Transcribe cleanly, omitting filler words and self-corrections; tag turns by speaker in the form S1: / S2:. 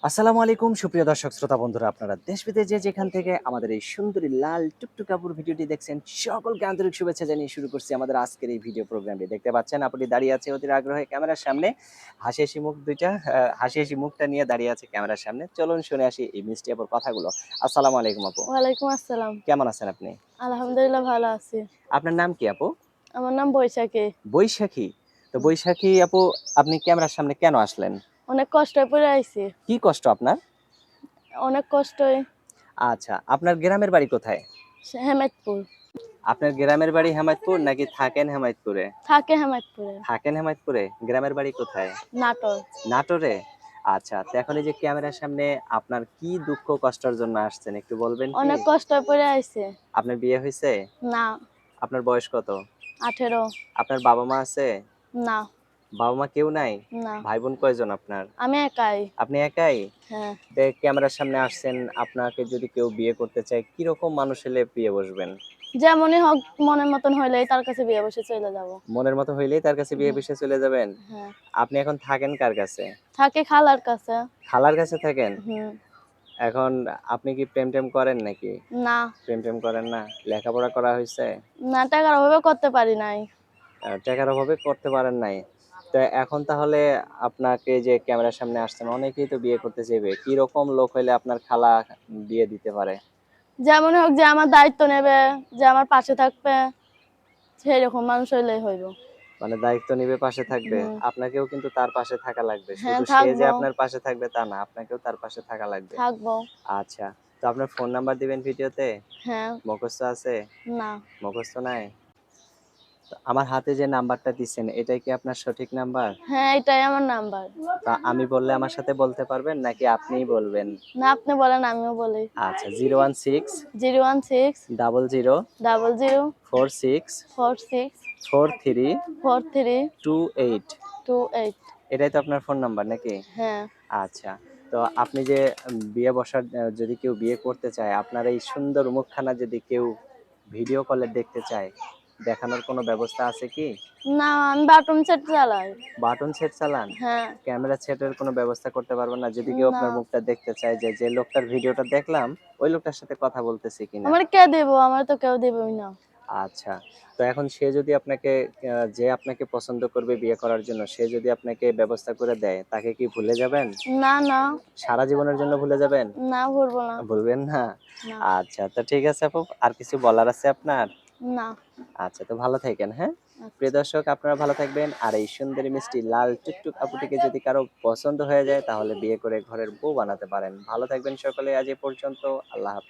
S1: আসসালামু আলাইকুম সুপ্রিয় দর্শক শ্রোতা বন্ধুরা, আপনারা দেশ বিদেশ যে যেখান থেকে আমাদের এই সুন্দরী লাল টুকটুক আপুর ভিডিওটি দেখছেন, সকলকে আন্তরিক শুভেচ্ছা জানিয়ে শুরু করছি আমাদের আজকের এই ভিডিও প্রোগ্রামটি। দেখতে পাচ্ছেন আপনি দাঁড়িয়ে আছে অধীর আগ্রহে ক্যামেরার সামনে, হাসি হাসি মুখ দুইটা, হাসি হাসি মুখটা নিয়ে দাঁড়িয়ে আছে ক্যামেরার সামনে। চলুন শুনে আসি এই মিষ্টি আপুর কথাগুলো। আসসালামু আলাইকুম আপু,
S2: ওয়ালাইকুম আসসালাম।
S1: কেমন আছেন আপনি?
S2: আলহামদুলিল্লাহ ভালো আছি।
S1: আপনার নাম কি আপু?
S2: আমার নাম বৈশাখী।
S1: বৈশাখী। তো বৈশাখী আপু, আপনি ক্যামেরার সামনে কেন আসলেন?
S2: অনেক কষ্টে পড়ে আইছি।
S1: কি কষ্ট আপনার?
S2: অনেক কষ্টই।
S1: আচ্ছা, আপনার গ্রামের বাড়ি কোথায়?
S2: হেমায়তপুর।
S1: আপনার গ্রামের বাড়ি হেমায়তপুর নাকি থাকেন হেমায়তপুরে?
S2: থাকে হেমায়তপুরে।
S1: থাকেন হেমায়তপুরে, গ্রামের বাড়ি কোথায়?
S2: নাটোর।
S1: নাটোরে। আচ্ছা, তো এখন এই যে ক্যামেরার সামনে আপনার কি দুঃখ কষ্টের জন্য আসছেন একটু বলবেন কি?
S2: অনেক কষ্টে পড়ে আইছি।
S1: আপনার বিয়ে হয়েছে?
S2: না।
S1: আপনার বয়স কত?
S2: 18।
S1: আপনার বাবা মা আছে?
S2: না।
S1: বাবা মা কেউ নাই?
S2: না।
S1: ভাই বোন কয়জন আপনার?
S2: আমি একাই।
S1: আপনি একাই?
S2: হ্যাঁ।
S1: তো ক্যামেরার সামনে আসছেন, আপনাকে যদি কেউ বিয়ে করতে চায় কিরকম মানুষ হলে বিয়ে বসবেন?
S2: যেমনই হোক মনের মতন হইলেই তার কাছে বিয়ে বসে চলে যাব।
S1: মনের মতো হইলেই তার কাছে বিয়ে বসে চলে যাবেন?
S2: হ্যাঁ।
S1: আপনি এখন থাকেন কার কাছে?
S2: থাকে খালার কাছে।
S1: খালার কাছে থাকেন?
S2: হুম।
S1: এখন আপনি কি প্রেম-টেম করেন নাকি?
S2: না।
S1: প্রেম-টেম করেন না? লেখাপড়া করা হইছে?
S2: না, টাকার অভাবে করতে পারি নাই।
S1: টাকার অভাবে করতে পারেন নাই। তো এখন তাহলে আপনাকে যে ক্যামেরার সামনে আসছেন, অনেকেই তো বিয়ে করতে চাইবে। কিরকম লোক হইলে আপনার খালা বিয়ে দিতে পারে?
S2: যেমনই হোক যে আমার দায়িত্ব নেবে, যে আমার পাশে থাকবে, সেরকম মানুষ হইলেই হইব।
S1: মানে দায়িত্ব নিবে, পাশে থাকবে।
S2: হুম।
S1: আপনাকেও কিন্তু তার পাশে থাকা লাগবে।
S2: হ্যাঁ,
S1: শুধু সে যে
S2: থাকবো।
S1: আপনার পাশে থাকবে তা না, আপনাকেও তার পাশে থাকা লাগবে।
S2: থাকবো।
S1: আচ্ছা। তো আপনার ফোন নাম্বার দিবেন ভিডিওতে?
S2: হ্যাঁ।
S1: মুখস্থ আছে?
S2: না।
S1: মুখস্থ নাই? তো আমার হাতে যে নাম্বারটা দিছেন, এটাই কি আপনার সঠিক নাম্বার?
S2: হ্যাঁ, এটাই আমার নাম্বার।
S1: তা আমি বললে আমার সাথে বলতে পারবেন নাকি আপনিই বলবেন?
S2: না, আপনি বলেন, আমিও বলি।
S1: আচ্ছা, 016
S2: 016
S1: 00
S2: 00
S1: 46
S2: 46
S1: 43
S2: 43
S1: 28।
S2: 28।
S1: এটাই তো আপনার ফোন নাম্বার নাকি?
S2: হ্যাঁ।
S1: আচ্ছা। তো আপনি যে বিয়ে বসার যদি কেউ বিয়ে করতে চায়, আপনার এই সুন্দর মুখখানা যদি কেউ ভিডিও কলে দেখতে চায়, দেখানোর কোনো ব্যবস্থা আছে কি?
S2: না, আমি বাটন সেট চালাই।
S1: বাটন সেট চালান?
S2: হ্যাঁ।
S1: ক্যামেরা সেটের কোনো ব্যবস্থা করতে পারবেন না? যদি কেউ
S2: না।
S1: আপনার মুখটা দেখতে চায় যে, যে লোকটার ভিডিওটা দেখলাম, ওই লোকটার সাথে কথা বলতেছি কিনা?
S2: আমার কে দেব? আমার তো কেউ দেবই না।
S1: আচ্ছা। তো এখন সে যদি আপনাকে যে আপনাকে পছন্দ করবে বিয়ে করার জন্য, সে যদি আপনাকে ব্যবস্থা করে দেয়, তাকে কি ভুলে যাবেন?
S2: না, না।
S1: সারা জীবনের জন্য ভুলে যাবেন?
S2: না, ভুলবো না।
S1: ভুলবেন না?
S2: না।
S1: আচ্ছা, তো ঠিক আছে আপু। আর কিছু বলার আছে আপনার?
S2: না।
S1: আচ্ছা, তো ভালো থাকেন, হ্যাঁ? প্রিয়
S2: আচ্ছা।
S1: দর্শক, আপনারা ভালো থাকবেন। আর এই সুন্দরী মিষ্টি লাল টুকটুক আপুটিকে যদি কারো পছন্দ হয়ে যায়, তাহলে বিয়ে করে ঘরের বউ বানাতে পারেন। ভালো থাকবেন সকলে। আজ এ পর্যন্ত। আল্লাহ হাফেজ।